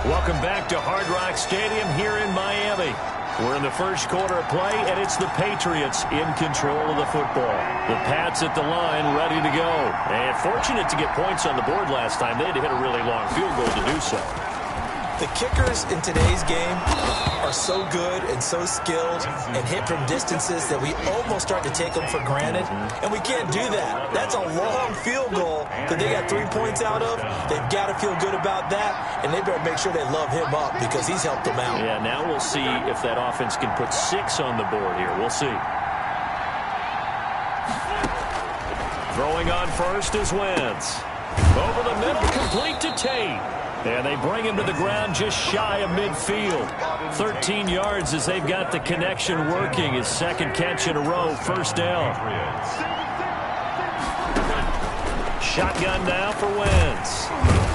Welcome back to Hard Rock Stadium here in Miami. We're in the first quarter of play, and it's the Patriots in control of the football. The Pats at the line, ready to go. And fortunate to get points on the board last time. They had to hit a really long field goal to do so. The kickers in today's game are so good and so skilled and hit from distances that we almost start to take them for granted. And we can't do that. That's a long field goal that they got 3 points out of. They've got to feel good about that, and they better make sure they love him up because he's helped them out. Yeah, now we'll see if that offense can put 6 on the board here. We'll see. Throwing on first is Wentz. Over the middle, complete to Tate. And they bring him to the ground just shy of midfield. 13 yards as they've got the connection working. His second catch in a row, first down. Shotgun now for Wentz.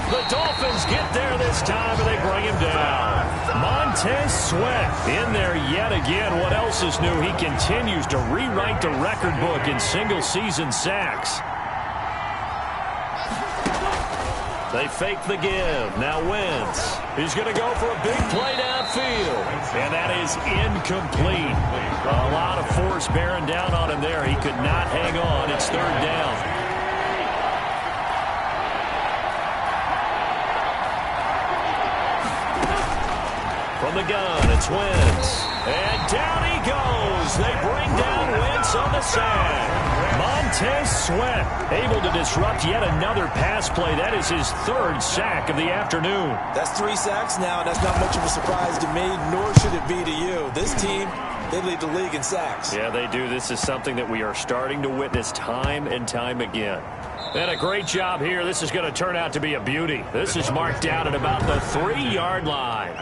The Dolphins get there this time, and they bring him down. Montez Sweat in there yet again. What else is new? He continues to rewrite the record book in single-season sacks. They fake the give. Now Wentz. He's going to go for a big play downfield. And that is incomplete. A lot of force bearing down on him there. He could not hang on. It's third down. From the gun, it's Wentz. And down he goes. They bring down Wentz on the sack. Montez Sweat able to disrupt yet another pass play. That is his third sack of the afternoon. That's 3 sacks now. That's not much of a surprise to me, nor should it be to you. This team, they lead the league in sacks. Yeah, they do. This is something that we are starting to witness time and time again. And a great job here. This is going to turn out to be a beauty. This is marked down at about the 3-yard line.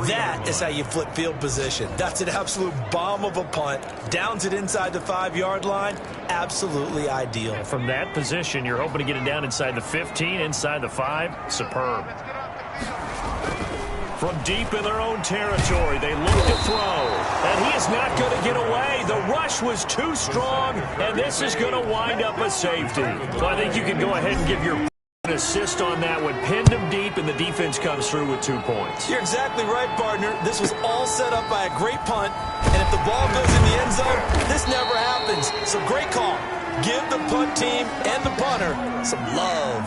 That is how you flip field position. That's an absolute bomb of a punt. Downs it inside the 5-yard line. Absolutely ideal. And from that position, you're hoping to get it down inside the 15, inside the 5. Superb. From deep in their own territory, they look to throw. And he is not going to get away. The rush was too strong, and this is going to wind up a safety. So I think you can go ahead and give your assist on that one. Pinned him deep, and the defense comes through with 2 points. You're exactly right, partner. This was all set up by a great punt, and if the ball goes in the end zone, this never happens. So great call. Give the punt team and the punter some love.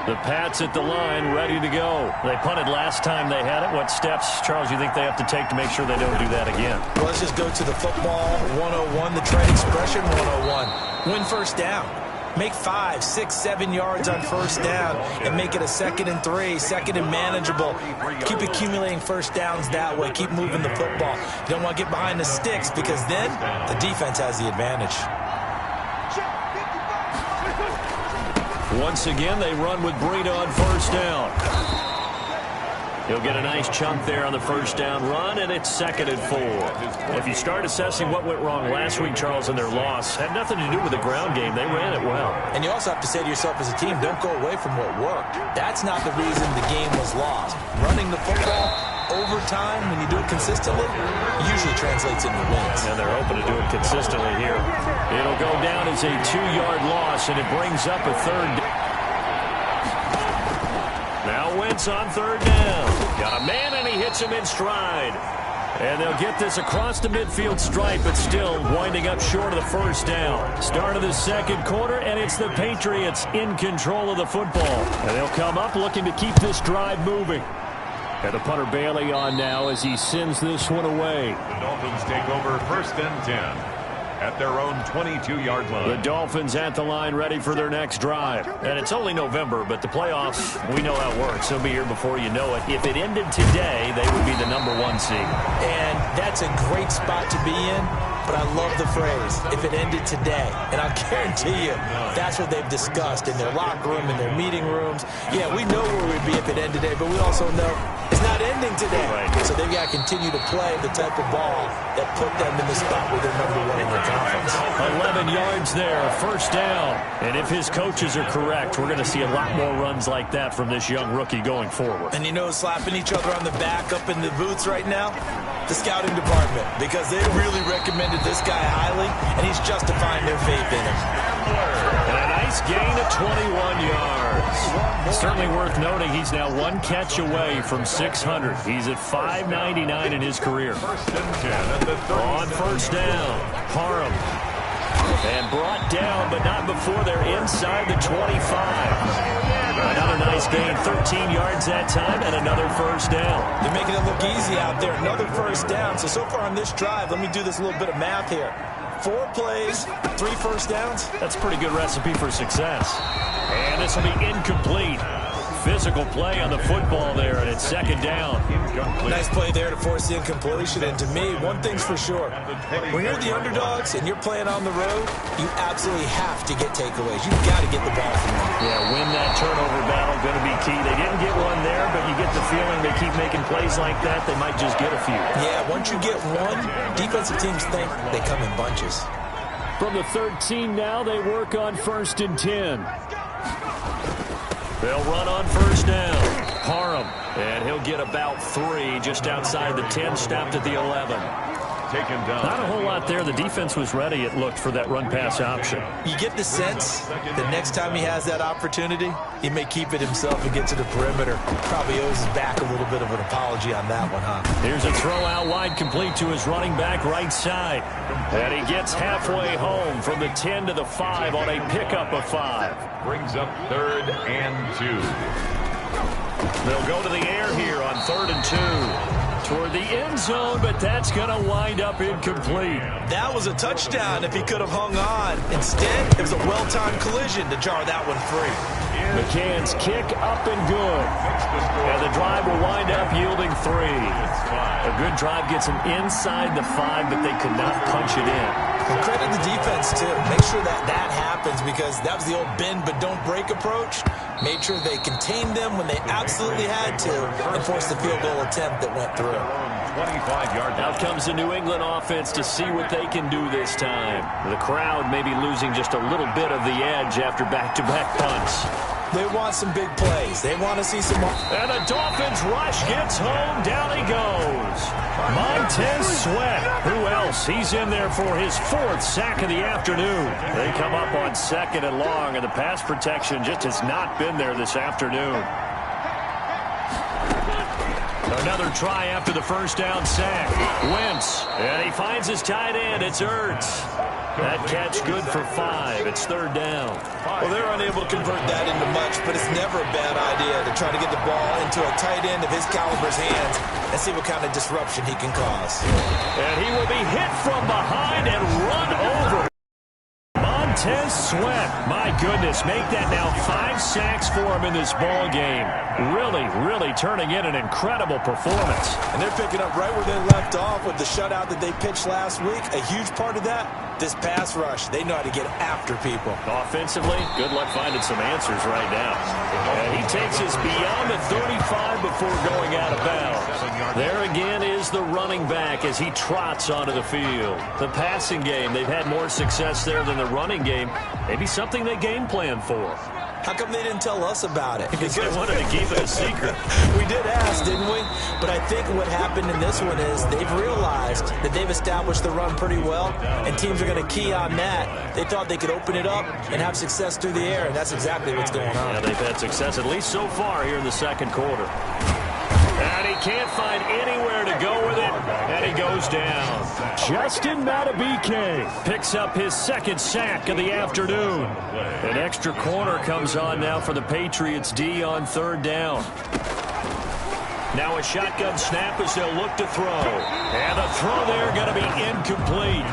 The Pats at the line, ready to go. They punted last time they had it. What steps, Charles, you think they have to take to make sure they don't do that again? Well, let's just go to the football 101, the trade expression 101. Win first down. Make 5, 6, 7 yards on first down and make it a 2nd and 3, 2nd and manageable. Keep accumulating first downs that way. Keep moving the football. You don't want to get behind the sticks because then the defense has the advantage. Once again, they run with Breida on first down. He'll get a nice chunk there on the first down run, and it's 2nd and 4. If you start assessing what went wrong last week, Charles, in their loss, had nothing to do with the ground game. They ran it well. And you also have to say to yourself as a team, don't go away from what worked. That's not the reason the game was lost. Running the football over time, when you do it consistently, usually translates into wins. And they're hoping to do it consistently here. It'll go down as a 2-yard loss, and it brings up a third down. Now Wentz on third down. Got a man, and he hits him in stride. And they'll get this across the midfield stripe, but still winding up short of the first down. Start of the second quarter, and it's the Patriots in control of the football. And they'll come up looking to keep this drive moving. And the punter Bailey on now as he sends this one away. The Dolphins take over 1st and 10 at their own 22-yard line. The Dolphins at the line ready for their next drive. And it's only November, but the playoffs, we know how it works. They'll be here before you know it. If it ended today, they would be the #1 seed. And that's a great spot to be in. But I love the phrase, if it ended today. And I'll guarantee you, that's what they've discussed in their locker room, in their meeting rooms. Yeah, we know where we'd be if it ended today, but we also know it's not ending today. Right. So they've got to continue to play the type of ball that put them in the spot where they're #1 in the conference. 11 yards there, first down. And if his coaches are correct, we're going to see a lot more runs like that from this young rookie going forward. And you know, slapping each other on the back up in the booths right now? The scouting department, because they really recommended this guy highly, and he's justifying their faith in him. And a nice gain of 21 yards. Certainly worth noting he's now one catch away from 600. He's at 599 in his career. On first down, Parham. And brought down, but not before they're inside the 25. Another nice gain, 13 yards that time, and another first down. They're making it look easy out there. Another first down. So far on this drive, let me do this little bit of math here. 4 plays, 3 first downs. That's a pretty good recipe for success. And this will be incomplete. Physical play on the football there, and it's second down. Nice play there to force the incompletion. And to me, one thing's for sure. When you're the underdogs and you're playing on the road, you absolutely have to get takeaways. You've got to get the ball from them. Yeah, win that turnover battle, going to be key. They didn't get one there, but you get the feeling they keep making plays like that, they might just get a few. Yeah, once you get one, defensive teams think they come in bunches. From the 13 now, they work on 1st and 10. They'll run on first down. Parham, and he'll get about 3 just outside the 10, stopped at the 11. Taken down. Not a whole lot there. The defense was ready, it looked, for that run-pass option. You get the sense that next time he has that opportunity, he may keep it himself and get to the perimeter. Probably owes his back a little bit of an apology on that one, huh? Here's a throw out wide, complete to his running back right side. And he gets halfway home from the 10 to the 5 on a pickup of 5. Brings up 3rd and 2. They'll go to the air here on 3rd and 2. Toward the end zone, but that's going to wind up incomplete. That was a touchdown if he could have hung on. Instead, it was a well-timed collision to jar that one free. McCann's kick up and good. And the drive will wind up yielding 3. A good drive gets them inside the 5, but they could not punch it in. And credit the defense, too. Make sure that happens, because that was the old bend but don't break approach. Made sure they contained them when they absolutely had to and forced the field goal attempt that went through. 25-yard. Out comes the New England offense to see what they can do this time. The crowd may be losing just a little bit of the edge after back-to-back punts. They want some big plays. They want to see some more. And the Dolphins rush gets home. Down he goes. Montez Sweat. Who else? He's in there for his 4th sack of the afternoon. They come up on 2nd and long, and the pass protection just has not been there this afternoon. Another try after the first down sack. Wentz. And he finds his tight end. It's Ertz. That catch good for 5. It's 3rd down. Well, they're unable to convert that into much, but it's never a bad idea to try to get the ball into a tight end of his caliber's hands and see what kind of disruption he can cause. And he will be hit from behind and run over. Montez Sweat, my goodness, make that now 5 sacks for him in this ball game. Really turning in an incredible performance. And they're picking up right where they left off with the shutout that they pitched last week. A huge part of that, this pass rush. They know how to get after people. Offensively, good luck finding some answers right now. And he takes us beyond the 35 before going out of bounds. There again is the running back as he trots onto the field. The passing game, they've had more success there than the running game. Maybe something they game plan for. How come they didn't tell us about it? Because they wanted to keep it a secret. We did ask, didn't we? But I think what happened in this one is they've realized that they've established the run pretty well, and teams are going to key on that. They thought they could open it up and have success through the air, and that's exactly what's going on. Yeah, they've had success, at least so far, here in the 2nd quarter. And he can't find anywhere to go with it, and he goes down. Justin Madubuike picks up his 2nd sack of the afternoon. An extra corner comes on now for the Patriots D on 3rd down. Now a shotgun snap as they'll look to throw. And the throw there going to be incomplete.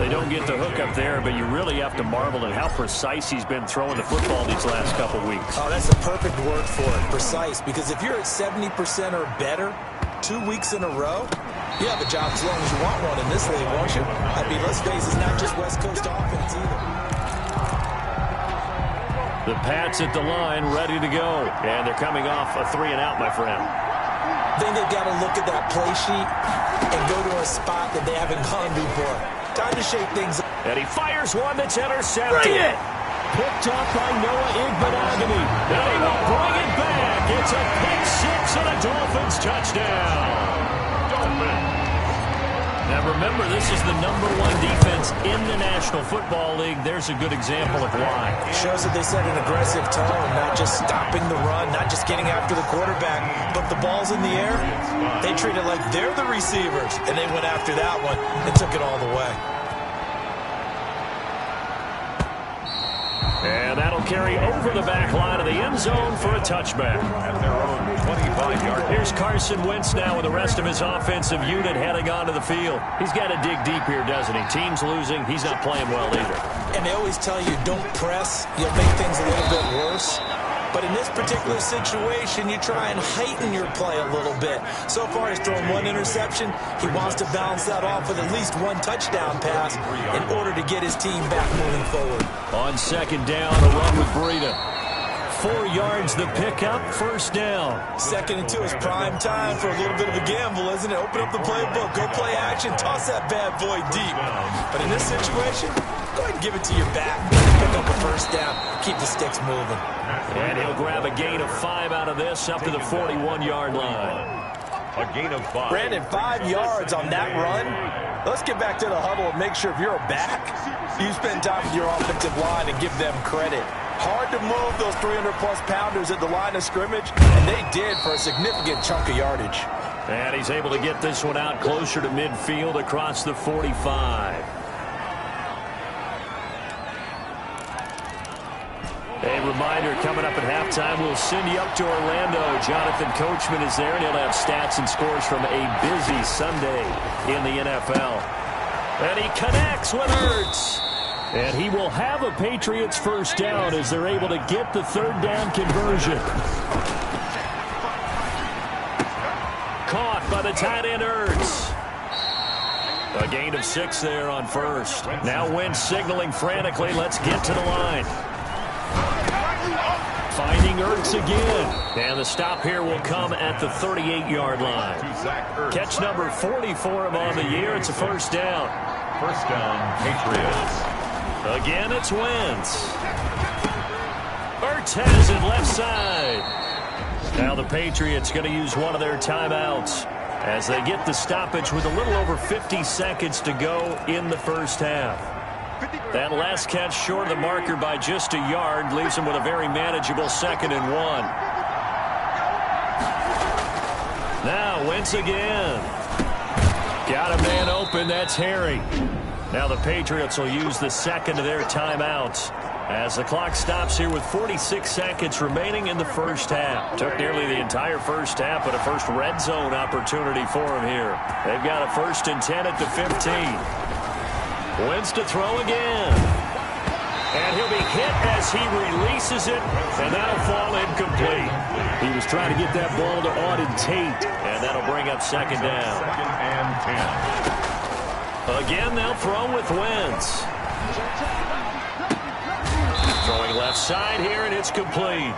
They don't get the hook up there, but you really have to marvel at how precise he's been throwing the football these last couple weeks. Oh, that's a perfect word for it, precise. Because if you're at 70% or better 2 weeks in a row, you have a job as long as you want one in this league, won't you? I mean, let's face it, it's not just West Coast offense either. The Pats at the line, ready to go. And they're coming off a 3-and-out, my friend. I think they've got to look at that play sheet and go to a spot that they haven't gone before. Time to shake things up. And he fires one that's intercepted. Bring it! Picked up by Noah Igbenogany. And he will bring it back. It's a pick 6 and a Dolphins touchdown. Now remember, this is the #1 defense in the National Football League. There's a good example of why. It shows that they set an aggressive tone, not just stopping the run, not just getting after the quarterback, but the ball's in the air. They treat it like they're the receivers, and they went after that one and took it all the way. And that'll carry over the back line of the end zone for a touchback. At their own 25-yard. Here's Carson Wentz now with the rest of his offensive unit heading onto the field. He's got to dig deep here, doesn't he? Team's losing. He's not playing well either. And they always tell you, don't press. You'll make things a little bit worse. But in this particular situation, you try and heighten your play a little bit. So far, he's thrown 1 interception. He wants to balance that off with at least 1 touchdown pass in order to get his team back moving forward. On second down, a run with Breida. 4 yards the pickup, first down. 2nd and 2 is prime time for a little bit of a gamble, isn't it? Open up the playbook, go play action, toss that bad boy deep. But in this situation, go ahead and give it to your back. Pick up a first down, keep the sticks moving. And he'll grab a gain of 5 out of this up to the 41-yard line. A gain of 5. Brandon, 5 yards on that run. Let's get back to the huddle and make sure if you're a back, you spend time with your offensive line and give them credit. Hard to move those 300-plus pounders at the line of scrimmage, and they did for a significant chunk of yardage. And he's able to get this one out closer to midfield across the 45. A reminder, coming up at halftime, we'll send you up to Orlando. Jonathan Coachman is there, and he'll have stats and scores from a busy Sunday in the NFL. And he connects with Ertz. And he will have a Patriots first down as they're able to get the 3rd down conversion. Caught by the tight end Ertz. A gain of 6 there on first. Now Wentz signaling frantically, let's get to the line. Finding Ertz again. And the stop here will come at the 38-yard line. Catch number 40 for him on the year. It's a first down. First down, Patriots. Again, it's Wentz. Ertz has it left side. Now the Patriots going to use one of their timeouts as they get the stoppage with a little over 50 seconds to go in the first half. That last catch short of the marker by just a yard leaves him with a very manageable 2nd and 1. Now Wentz again. Got a man open. That's Harry. Now the Patriots will use the 2nd of their timeouts as the clock stops here with 46 seconds remaining in the first half. Took nearly the entire first half, but a first red zone opportunity for him here. They've got a 1st and 10 at the 15. Wentz to throw again. And he'll be hit as he releases it, and that'll fall incomplete. He was trying to get that ball to Auden Tate, and that'll bring up 2nd down. 2nd and 10. Again, they'll throw with Wentz. Throwing left side here, and it's complete.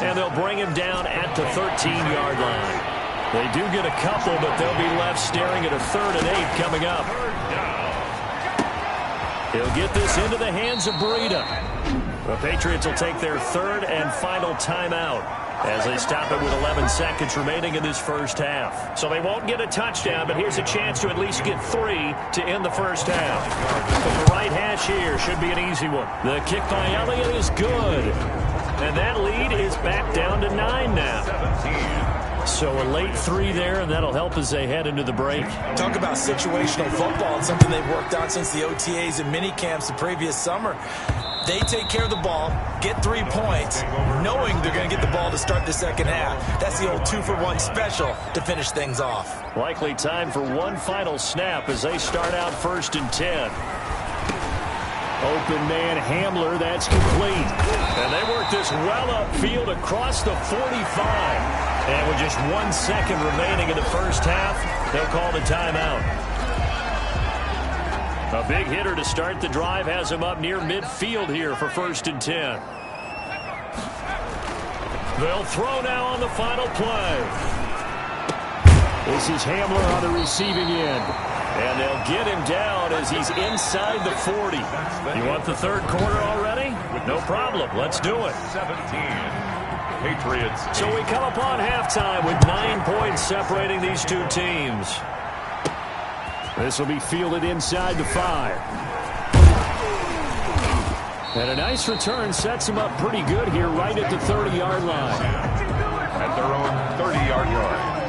And they'll bring him down at the 13-yard line. They do get a couple, but they'll be left staring at a 3rd and 8 coming up. He'll get this into the hands of Breida. The Patriots will take their 3rd and final timeout as they stop it with 11 seconds remaining in this first half. So they won't get a touchdown, but here's a chance to at least get 3 to end the first half. But the right hash here should be an easy one. The kick by Elliott is good. And that lead is back down to 9 now. 17. So a late 3 there, and that'll help as they head into the break. Talk about situational football. It's something they've worked out since the OTAs and mini camps the previous summer. They take care of the ball, get 3 points, knowing they're going to get the ball to start the second half. That's the old 2-for-1 special to finish things off. Likely time for one final snap as they start out 1st and 10. Open man Hamler, that's complete. And they work this well upfield across the 45. And with just 1 second remaining in the first half, they'll call the timeout. A big hitter to start the drive has him up near midfield here for 1st and 10. They'll throw now on the final play. This is Hamler on the receiving end. And they'll get him down as he's inside the 40. You want the 3rd quarter already? No problem. Let's do it. 17. Patriots. So we come upon halftime with 9 points separating these two teams. This will be fielded inside the 5. And a nice return sets them up pretty good here right at the 30-yard line. At their own 30-yard line.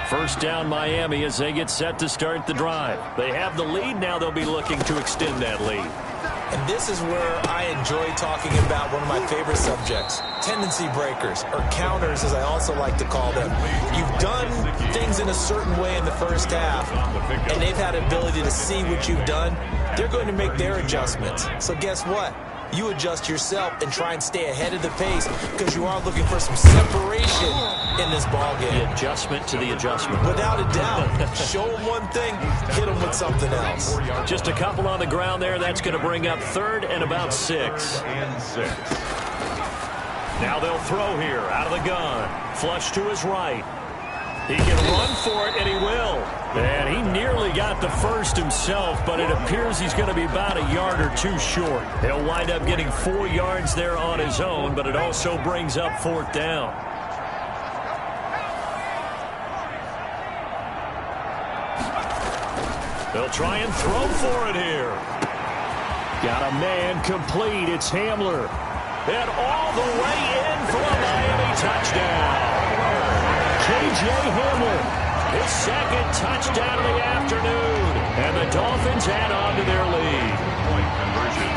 First down Miami as they get set to start the drive. They have the lead. Now they'll be looking to extend that lead. And this is where I enjoy talking about one of my favorite subjects, tendency breakers, or counters as I also like to call them. You've done things in a certain way in the first half, and they've had the ability to see what you've done. They're going to make their adjustments. So guess what? You adjust yourself and try and stay ahead of the pace because you are looking for some separation in this ball game. The adjustment to the adjustment. Without a doubt. Show them one thing, hit them with something else. Just a couple on the ground there. That's going to bring up 3rd and about 6. Now they'll throw here out of the gun. Flush to his right. He can run for it, and he will. And he nearly got the first himself, but it appears he's going to be about a yard or 2 short. He'll wind up getting 4 yards there on his own, but it also brings up 4th down. They'll try and throw for it here. Got a man complete. It's Hamler. And all the way in for a Miami touchdown. K.J. Hamler, his 2nd touchdown of the afternoon. And the Dolphins add on to their lead. Point conversion.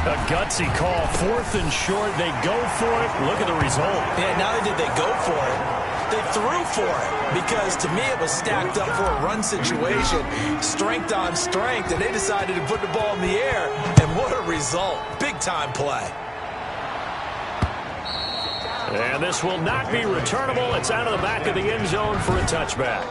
A gutsy call. 4th and short. They go for it. Look at the result. Yeah, not only did they go for it, they threw for it. Because to me it was stacked up for a run situation. Strength on strength. And they decided to put the ball in the air. And what a result. Big time play. And this will not be returnable. It's out of the back of the end zone for a touchback.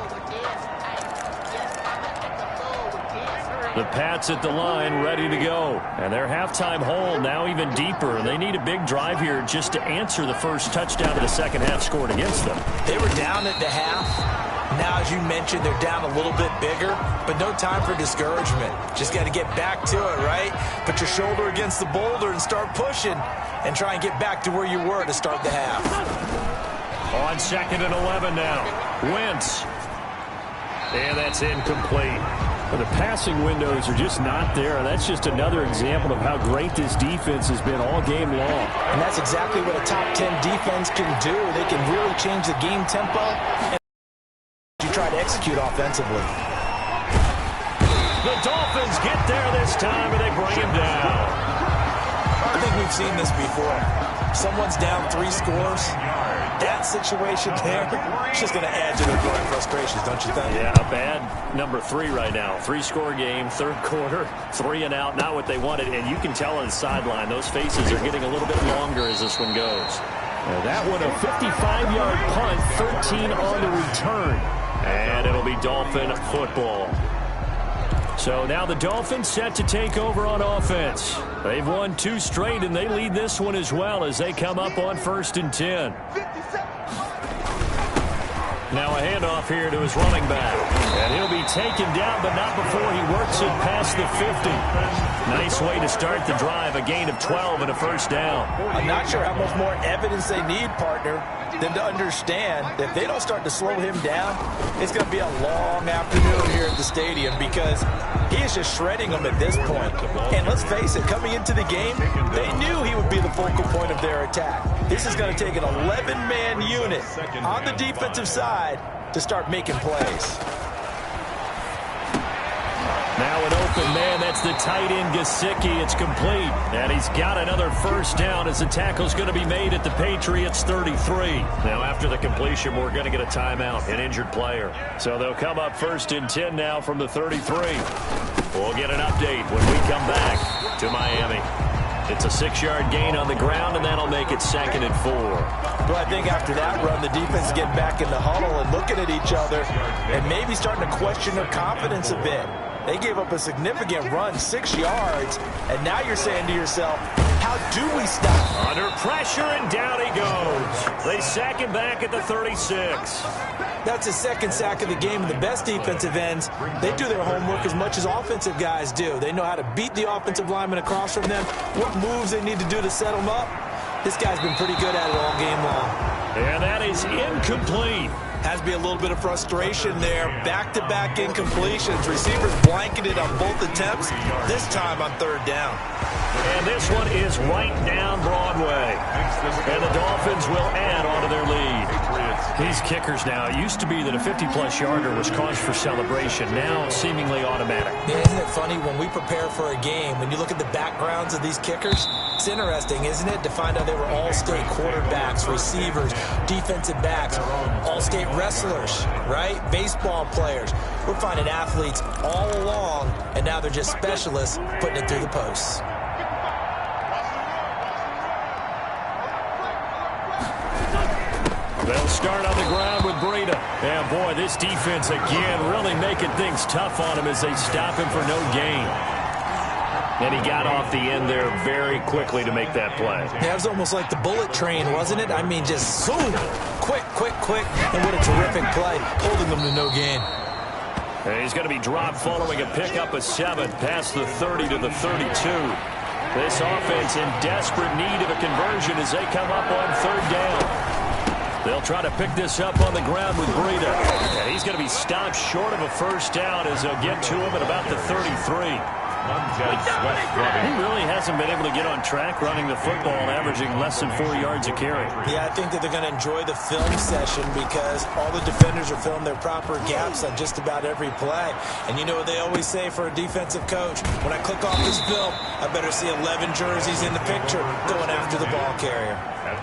The Pats at the line ready to go. And their halftime hole now even deeper. They need a big drive here just to answer the first touchdown of the second half scored against them. They were down at the half. Now, as you mentioned, they're down a little bit bigger, but no time for discouragement. Just got to get back to it, right? Put your shoulder against the boulder and start pushing and try and get back to where you were to start the half. On 2nd and 11 now. Wentz. And that's incomplete. Well, the passing windows are just not there. That's just another example of how great this defense has been all game long. And that's exactly what a top 10 defense can do. They can really change the game tempo and you try to execute offensively. The Dolphins get there this time, and they bring him down. I think we've seen this before. Someone's down 3 scores. That situation there is just going to add to their growing frustrations, don't you think? Yeah, bad number 3 right now. 3-score game, 3rd quarter, 3 and out, not what they wanted. And you can tell on the sideline, those faces are getting a little bit longer as this one goes. Now that one, a 55-yard punt, 13 on the return. And it'll be Dolphin football. So now the Dolphins set to take over on offense. They've won 2 straight, and they lead this one as well as they come up on 1st and 10. Now a handoff here to his running back. And he'll be taken down, but not before he works it past the 50. Nice way to start the drive. A gain of 12 and a first down. I'm not sure how much more evidence they need, partner, than to understand that if they don't start to slow him down, it's going to be a long afternoon here at the stadium because he is just shredding them at this point. And let's face it, coming into the game, they knew he would be the focal point of their attack. This is going to take an 11-man unit on the defensive side to start making plays. Now an open man, that's the tight end Gesicki. It's complete. And he's got another first down as the tackle's going to be made at the Patriots 33. Now after the completion, we're going to get a timeout, an injured player. So they'll come up 1st and 10 now from the 33. We'll get an update when we come back to Miami. It's a 6-yard gain on the ground, and that'll make it 2nd and 4. Well, I think after that run, the defense is getting back in the huddle and looking at each other and maybe starting to question their confidence a bit. They gave up a significant run, 6 yards, and now you're saying to yourself, how do we stop? Under pressure, and down he goes. They sack him back at the 36. That's his 2nd sack of the game, and the best defensive ends, they do their homework as much as offensive guys do. They know how to beat the offensive lineman across from them, what moves they need to do to set them up. This guy's been pretty good at it all game long. And that is incomplete. Had Has to be a little bit of frustration there. Back-to-back incompletions. Receivers blanketed on both attempts, this time on third down. And this one is right down Broadway. And the Dolphins will add on to their lead. These kickers now, it used to be that a 50-plus yarder was cause for celebration. Now seemingly automatic. Yeah, isn't it funny when we prepare for a game, when you look at the backgrounds of these kickers, it's interesting, isn't it, to find out they were all-state quarterbacks, receivers, defensive backs, all-state wrestlers, right? Baseball players. We're finding athletes all along, and now they're just specialists putting it through the posts. They'll start on the ground with Breida. And, boy, this defense, again, really making things tough on him as they stop him for no gain. And he got off the end there very quickly to make that play. Yeah, it was almost like the bullet train, wasn't it? I mean, just zoom, quick, quick, quick. And what a terrific play, holding them to no gain. And he's going to be dropped following a pickup of 7 past the 30 to the 32. This offense in desperate need of a conversion as they come up on third down. They'll try to pick this up on the ground with Breida. And he's going to be stopped short of a first down as they'll get to him at about the 33. He really hasn't been able to get on track running the football and averaging less than 4 yards a carry. Yeah, I think that they're going to enjoy the film session because all the defenders are filling their proper gaps on just about every play. And you know what they always say for a defensive coach? When I click off this film, I better see 11 jerseys in the picture going after the ball carrier.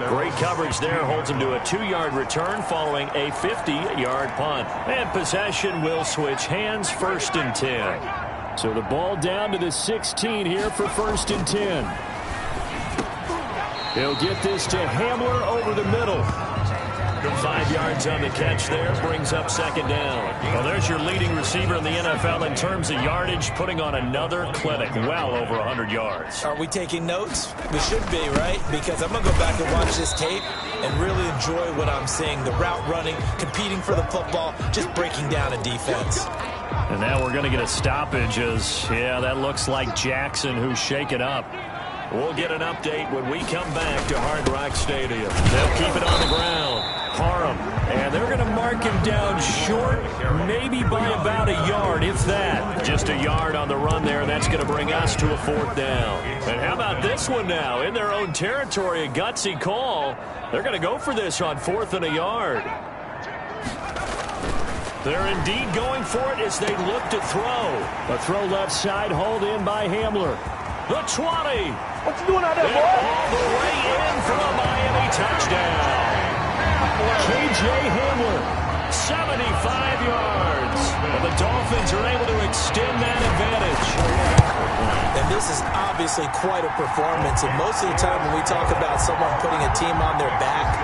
Great coverage there. Holds him to a 2-yard return following a 50-yard punt. And possession will switch hands, 1st and 10. So the ball down to the 16 here for 1st and 10. He'll get this to Hamler over the middle. 5 yards on the catch there, brings up 2nd down. Well, there's your leading receiver in the NFL in terms of yardage, putting on another clinic, well over 100 yards. Are we taking notes? We should be, right? Because I'm going to go back and watch this tape and really enjoy what I'm seeing. The route running, competing for the football, just breaking down a defense. And now we're going to get a stoppage as, yeah, that looks like Jackson who's shaken up. We'll get an update when we come back to Hard Rock Stadium. They'll keep it on the ground. Parham, and they're going to mark him down short, maybe by about a yard, if that. Just a yard on the run there, and that's going to bring us to a 4th down. And how about this one now? In their own territory, a gutsy call. They're going to go for this on 4th and a yard. They're indeed going for it as they look to throw. A throw left side, hauled in by Hamler. The 20. What you doing out there, boy? All the way in for a Miami touchdown. K.J. Hamler, 75 yards. And the Dolphins are able to extend that advantage. And this is obviously quite a performance. And most of the time when we talk about someone putting a team on their back,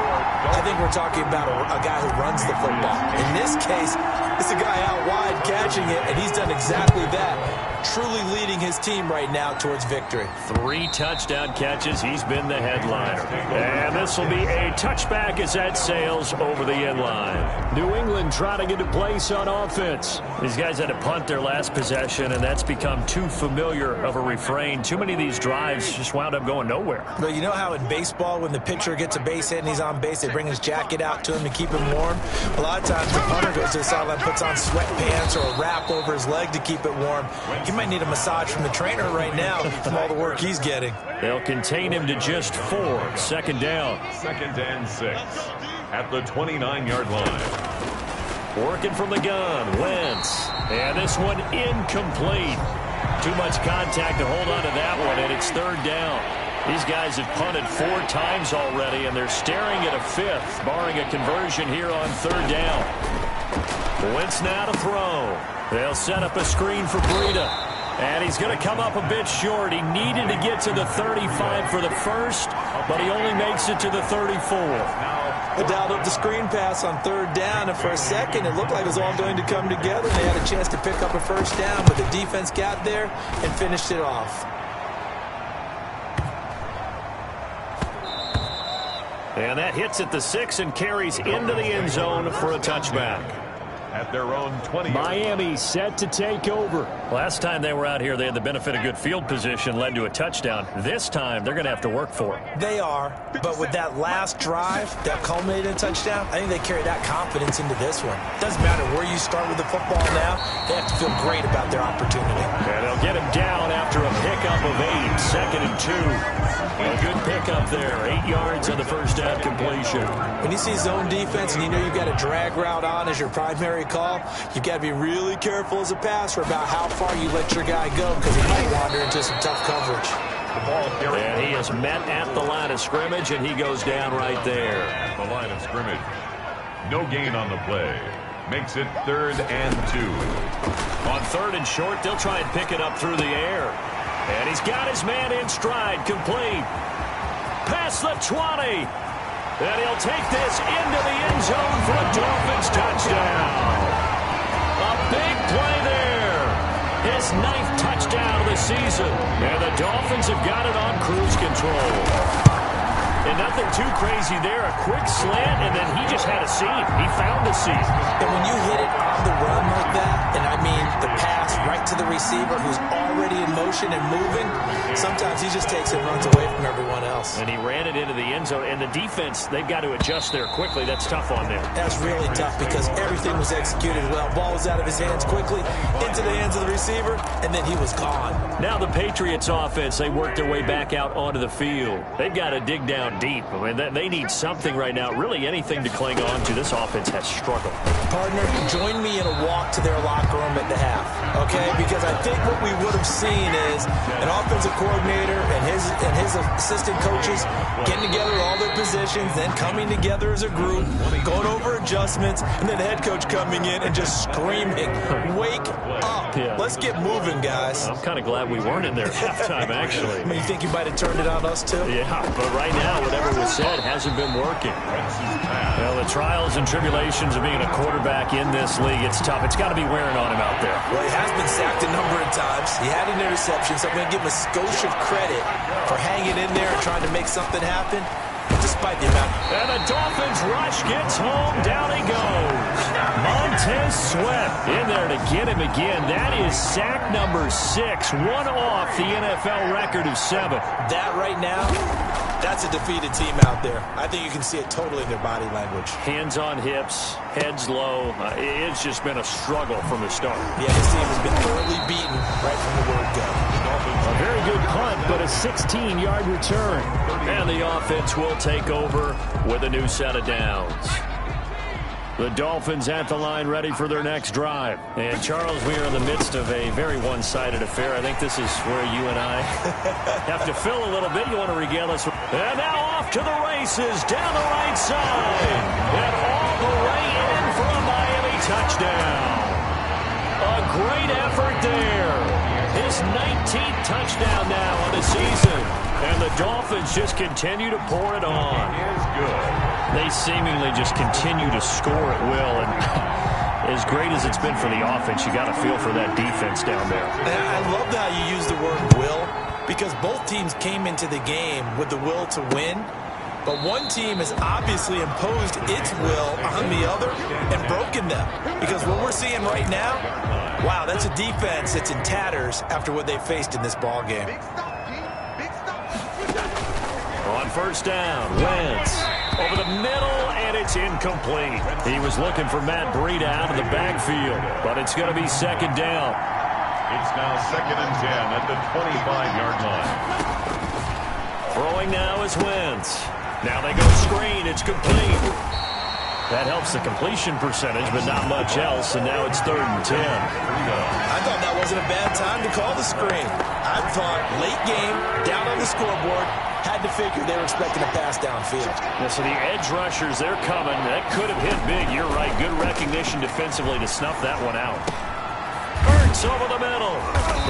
I think we're talking about a guy who runs the football. In this case, it's a guy out wide catching it, and he's done exactly that. Truly leading his team right now towards victory. 3 touchdown catches. He's been the headliner. And this will be a touchback as that sails over the end line. New England trying to get a place on offense. These guys had to punt their last possession, and that's become too familiar of a refrain. Too many of these drives just wound up going nowhere. But you know how in baseball, when the pitcher gets a base hit and he's on base, they bring his jacket out to him to keep him warm? A lot of times the punter goes to the sideline, puts on sweatpants or a wrap over his leg to keep it warm. He might need a massage from the trainer right now from all the work he's getting. They'll contain him to just 4. 2nd down. 2nd and 6 at the 29-yard line. Working from the gun, Wentz. And this one incomplete. Too much contact to hold on to that one, and it's 3rd down. These guys have punted 4 times already, and they're staring at a 5th, barring a conversion here on 3rd down. Wentz now to throw. They'll set up a screen for Breida. And he's going to come up a bit short. He needed to get to the 35 for the first, but he only makes it to the 34. They dialed up the screen pass on 3rd down, and for a second it looked like it was all going to come together. They had a chance to pick up a first down, but the defense got there and finished it off. And that hits at the 6 and carries into the end zone for a touchback. at their own 20. Miami set to take over. Last time they were out here, they had the benefit of good field position, led to a touchdown. This time, they're going to have to work for it. They are, but with that last drive that culminated in a touchdown, I think they carry that confidence into this one. Doesn't matter where you start with the football now, they have to feel great about their opportunity. And they'll get him down after a pickup of 8, 2nd and 2. A good pickup there, 8 yards on the first down completion. When you see zone defense and you know you've got a drag route on as your primary call, you've got to be really careful as a passer about how far you let your guy go because he might wander into some tough coverage. And he is met at the line of scrimmage, and he goes down right there. At the line of scrimmage. No gain on the play. Makes it 3rd and 2. On 3rd and short, they'll try and pick it up through the air. And he's got his man in stride, complete. Past the 20. And he'll take this into the end zone for a Dolphins touchdown. A big play there. His 9th touchdown of the season. And the Dolphins have got it on cruise control. And nothing too crazy there. A quick slant, and then he just had a seam. He found a seam. And when you hit it on the run like that, and I mean the pass right to the receiver who's already in motion and moving, sometimes he just takes it and runs away from everyone else. And he ran it into the end zone. And the defense, they've got to adjust there quickly. That's tough on them. That's really tough because everything was executed well. Ball was out of his hands quickly, into the hands of the receiver, and then he was gone. Now the Patriots offense, they work their way back out onto the field. They've got to dig down deep. I mean, they need something right now, really anything to cling on to. This offense has struggled. Partner, join me in a walk to their locker room at the half, okay? Because I think what we would have seen is an offensive coordinator and his assistant coaches getting together all their positions, then coming together as a group, going over adjustments, and then the head coach coming in and just screaming, "Wake up. Yeah. Let's get moving, guys." I'm kind of glad we weren't in there at halftime, actually. I mean, you think you might have turned it on us, too? Yeah, but right now, whatever was said hasn't been working. Well, the trials and tribulations of being a quarterback in this league, it's tough. It's got to be wearing on him out there. Well, he has been sacked a number of times. He had an interception, so I'm going to give him a skosh of credit for hanging in there and trying to make something happen, despite the amount. And the Dolphins rush gets home. Down he goes. Montez Sweat in there to get him again. That is sack number 6, one off the NFL record of 7. That right now, that's a defeated team out there. I think you can see it totally in their body language. Hands on hips, heads low. It's just been a struggle from the start. Yeah, this team has been thoroughly beaten right from the word go. A very good punt, but a 16-yard return. And the offense will take over with a new set of downs. The Dolphins at the line ready for their next drive. And, Charles, we are in the midst of a very one-sided affair. I think this is where you and I have to fill a little bit. You want to regale us. And now off to the races down the right side. And all the way in for a Miami touchdown. A great effort there. His 19th touchdown now on the season. And the Dolphins just continue to pour it on. Is good. They seemingly just continue to score at will. And as great as it's been for the offense, you got to feel for that defense down there. And I love how you use the word will, because both teams came into the game with the will to win. But one team has obviously imposed its will on the other and broken them. Because what we're seeing right now, wow, that's a defense that's in tatters after what they faced in this ball game. On first down, Wentz over the middle, and it's incomplete. He was looking for Matt Breida out of the backfield, but it's going to be second down. It's now 2nd and 10 at the 25-yard line. Throwing now is Wentz. Now they go screen. It's complete. That helps the completion percentage, but not much else, and now it's 3rd and 10. I thought that wasn't a bad time to call the screen. I thought late game, down on the scoreboard, had to figure they were expecting a pass downfield. Yeah, so the edge rushers, they're coming. That could have hit big. You're right. Good recognition defensively to snuff that one out. Hurts over the middle.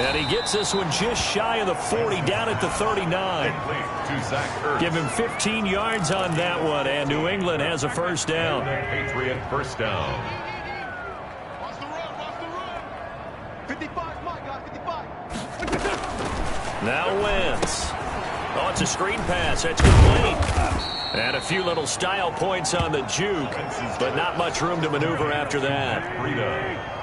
And he gets this one just shy of the 40, down at the 39. Give him 15 yards on that one, and New England has a first down. Patriot first down. Now Wentz. Oh, it's a screen pass. That's complete. And a few little style points on the juke, but not much room to maneuver after that.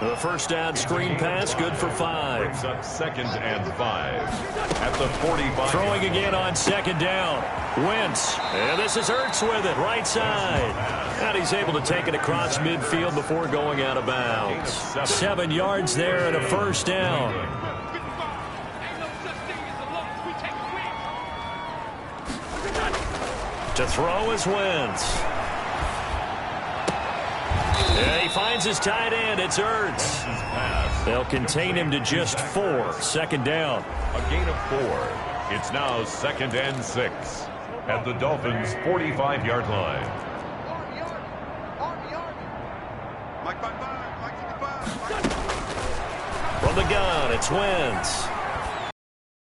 The first down screen pass, good for 5. Brings up 2nd and 5 at the 45. Throwing again on 2nd down. Wentz. And this is Ertz with it, right side. And he's able to take it across midfield before going out of bounds. 7 yards there and a first down. To throw is Wentz. Yeah, he finds his tight end. It's Ertz. They'll contain him to just 4. 2nd down. A gain of 4. It's now 2nd and 6 at the Dolphins' 45-yard line. From the gun, it's Wentz.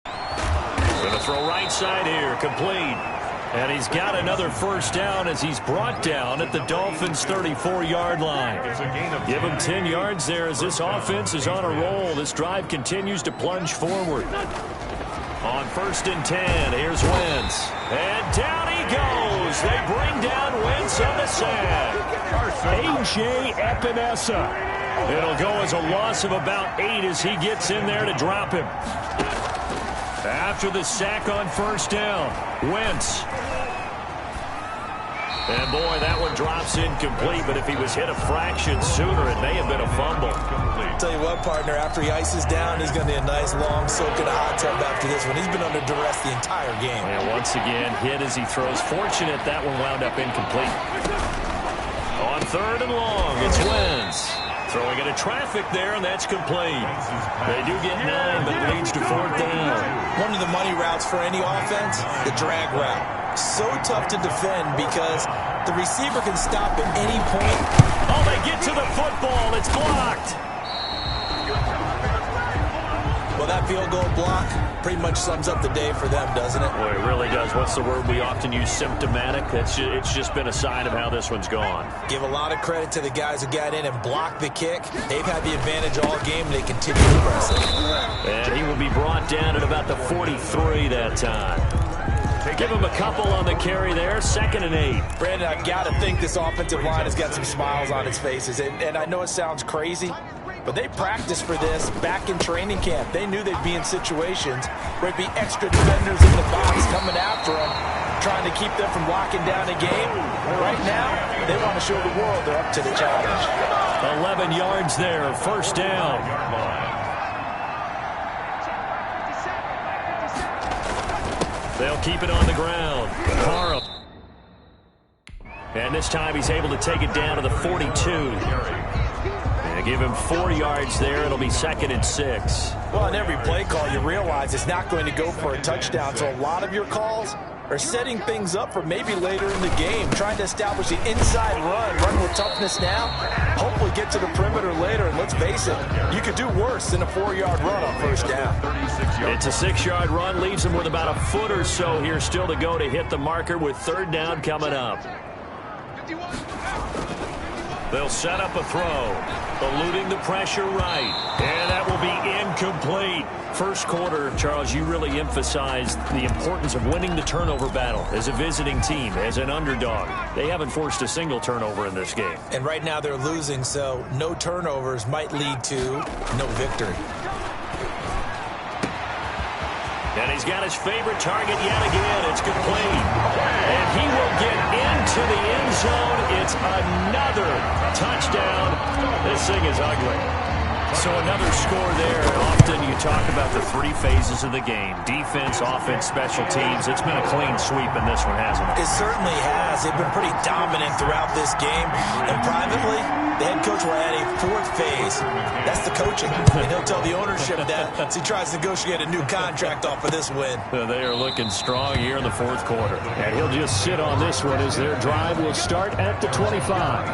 Going to throw right side here, complete. And he's got another first down as he's brought down at the Dolphins' 34-yard line. Give him 10 yards there as this offense is on a roll. This drive continues to plunge forward. On 1st and 10, here's Wentz. And down he goes. They bring down Wentz on the sack. A.J. Epinesa. It'll go as a loss of about 8 as he gets in there to drop him. After the sack on 1st down, Wentz. And boy, that one drops incomplete, but if he was hit a fraction sooner, it may have been a fumble. Tell you what, partner, after he ices down, he's going to need a nice long soak in a hot tub after this one. He's been under duress the entire game. And once again, hit as he throws. Fortunate that one wound up incomplete. On 3rd and long, it's Wentz. Throwing into traffic there, and that's complete. They do get 9, but it leads to 4th down. One of the money routes for any offense, the drag route. So tough to defend because the receiver can stop at any point. Oh, they get to the football. It's blocked. Well, that field goal block pretty much sums up the day for them, doesn't it? Boy, it really does. What's the word we often use? Symptomatic. It's just been a sign of how this one's gone. Give a lot of credit to the guys who got in and blocked the kick. They've had the advantage all game, and they continue to press it. And he will be brought down at about the 43 that time. Give him a couple on the carry there. 2nd and 8. Brandon, I've got to think this offensive line has got some smiles on its faces. And I know it sounds crazy, but they practiced for this back in training camp. They knew they'd be in situations where it'd be extra defenders in the box coming after them, trying to keep them from locking down a game. Right now, they want to show the world they're up to the challenge. 11 yards there. 1st down. They'll keep it on the ground. Parham. And this time he's able to take it down to the 42. And give him 4 yards there. It'll be 2nd and 6. Well, on every play call, you realize it's not going to go for a touchdown. So a lot of your calls are setting things up for maybe later in the game, trying to establish the inside run with toughness now, hopefully get to the perimeter later. And let's face it, you could do worse than a 4-yard run on 1st down. It's a 6-yard run, leaves him with about a foot or so here still to go to hit the marker with 3rd down coming up. They'll set up a throw, eluding the pressure right, and that will be incomplete. First quarter, Charles, you really emphasized the importance of winning the turnover battle as a visiting team, as an underdog. They haven't forced a single turnover in this game. And right now they're losing, so no turnovers might lead to no victory. And he's got his favorite target yet again. It's complete. And he will get into the end zone. It's another touchdown. This thing is ugly. So another score there. Often you talk about the 3 phases of the game. Defense, offense, special teams. It's been a clean sweep in this one, hasn't it? It certainly has. They've been pretty dominant throughout this game. And privately, the head coach will add a 4th phase. That's the coaching. And he'll tell the ownership that as he tries to negotiate a new contract off of this win. They are looking strong here in the 4th quarter. And he'll just sit on this one as their drive will start at the 25.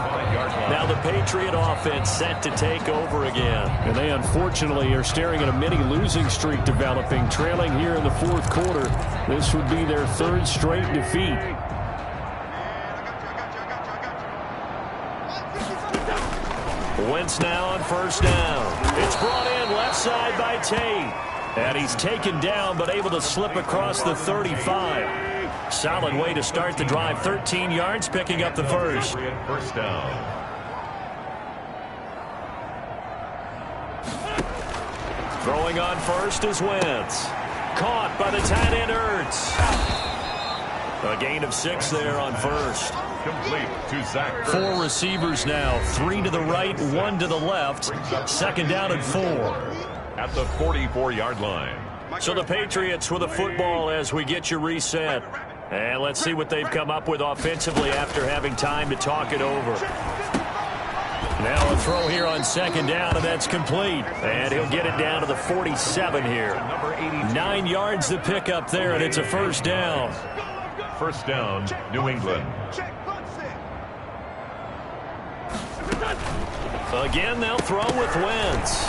Now the Patriot offense set to take over again. And they unfortunately are staring at a mini losing streak developing, trailing here in the 4th quarter. This would be their 3rd straight defeat. Wentz now on 1st down. It's brought in left side by Tate. And he's taken down, but able to slip across the 35. Solid way to start the drive. 13 yards, picking up the first. First down. Throwing on first is Wentz. Caught by the tight end Ertz. A gain of 6 there on first. Complete to Zach Ertz. 4 receivers now. 3 to the right, 1 to the left. Second down and 4. At the 44-yard line. So the Patriots with the football as we get you reset. And let's see what they've come up with offensively after having time to talk it over. Now a throw here on second down, and that's complete. And he'll get it down to the 47 here. 9 yards to pick up there, and it's a first down. First down, New England. Again, they'll throw with Wentz.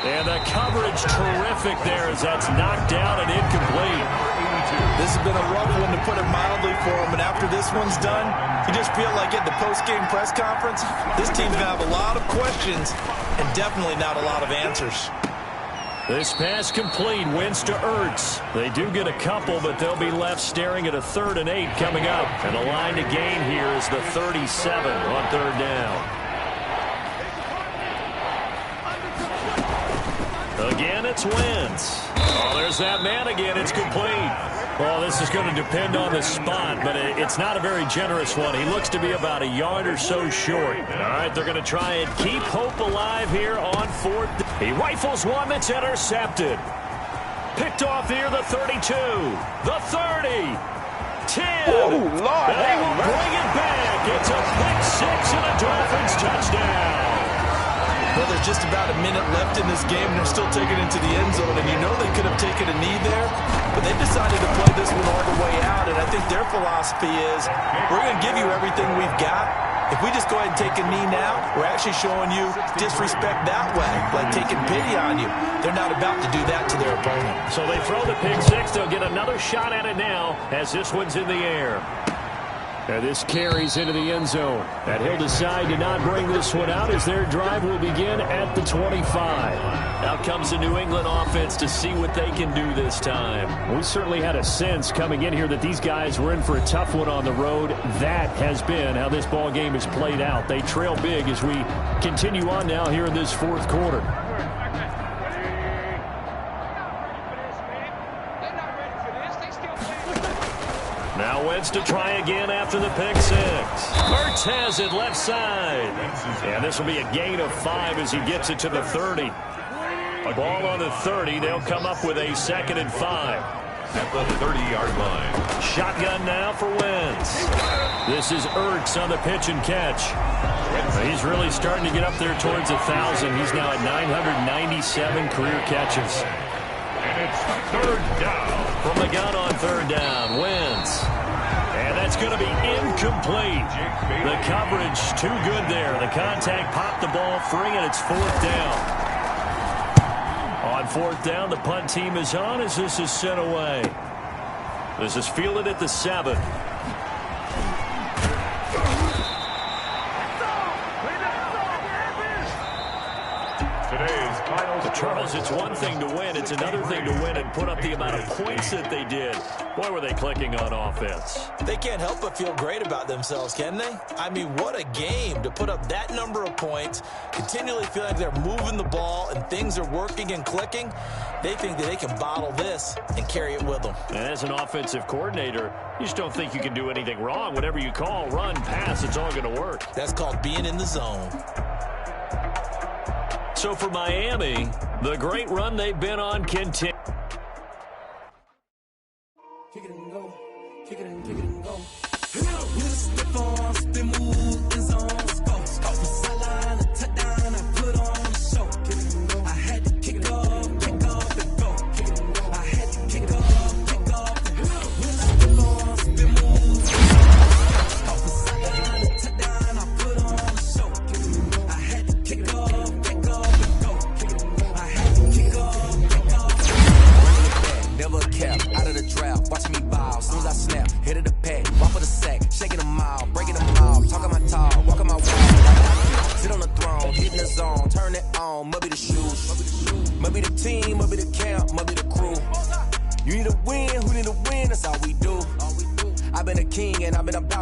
And the coverage terrific there as that's knocked down and incomplete. This has been a rough one, to put it mildly, for him. And after this one's done, you just feel like at the post-game press conference, this team's going to have a lot of questions and definitely not a lot of answers. This pass complete. Wentz to Ertz. They do get a couple, but they'll be left staring at a 3rd and 8 coming up. And the line to gain here is the 37 on third down. Again, it's Wentz. Oh, there's that man again. It's complete. Well, this is going to depend on the spot, but it's not a very generous one. He looks to be about a yard or so short. All right, they're going to try and keep hope alive here on 4th. He rifles one that's intercepted. Picked off here, the 32, the 30, 10. Oh, Lord. They will bring it back. It's a pick 6 and a Dolphins touchdown. Well, there's just about a minute left in this game, and they're still taking it to the end zone. And you know they could have taken a knee there, but they decided to play this one all the way out. And I think their philosophy is, we're going to give you everything we've got. If we just go ahead and take a knee now, we're actually showing you disrespect that way, like taking pity on you. They're not about to do that to their opponent. So they throw the pick 6. They'll get another shot at it now as this one's in the air. And this carries into the end zone. And he'll decide to not bring this one out as their drive will begin at the 25. Out comes the New England offense to see what they can do this time. We certainly had a sense coming in here that these guys were in for a tough one on the road. That has been how this ball game has played out. They trail big as we continue on now here in this 4th quarter. Now Wentz to try again after the pick 6. Ertz has it left side. And this will be a gain of 5 as he gets it to the 30. A ball on the 30. They'll come up with a 2nd and 5. At the 30-yard line. Shotgun now for Wentz. This is Ertz on the pitch and catch. He's really starting to get up there towards 1,000. He's now at 997 career catches. And it's 3rd down. From the gun on 3rd down, Wentz. And that's going to be incomplete. The coverage too good there. The contact popped the ball free, and it's 4th down. On 4th down, the punt team is on as this is sent away. This is fielded at the 7. Today's final score. Charles, it's one thing to win. It's another thing to win and put up the amount of points that they did. Boy, were they clicking on offense. They can't help but feel great about themselves, can they? I mean, what a game to put up that number of points, continually feel like they're moving the ball and things are working and clicking. They think that they can bottle this and carry it with them. And as an offensive coordinator, you just don't think you can do anything wrong. Whatever you call, run, pass, it's all going to work. That's called being in the zone. So for Miami, the great run they've been on continues. Kick it and go. Kick it and go. With a stiff arm, spin move, in zone, go. From sideline to touchdown, I put on the show. Kick it and go. I had to kick off and go. Kick it and go. I had to kick off and go. With a stiff arm, spin move, from sideline to touchdown, I put on the show. Kick it and go. I had to kick off and go. Kick it and go. I had to kick off and go. Never cap, out of the draft, watching me bow. Soon as I snap, hit of the pack, walk for the sack, shaking them out, breaking them out, talking my talk, walking my walk. Sit on the throne, hitting the zone, turn it on, mubby the shoes. Might be the team, might be the camp, might be the crew. You need a win, who need a win? That's all we do. I've been a king and I've been about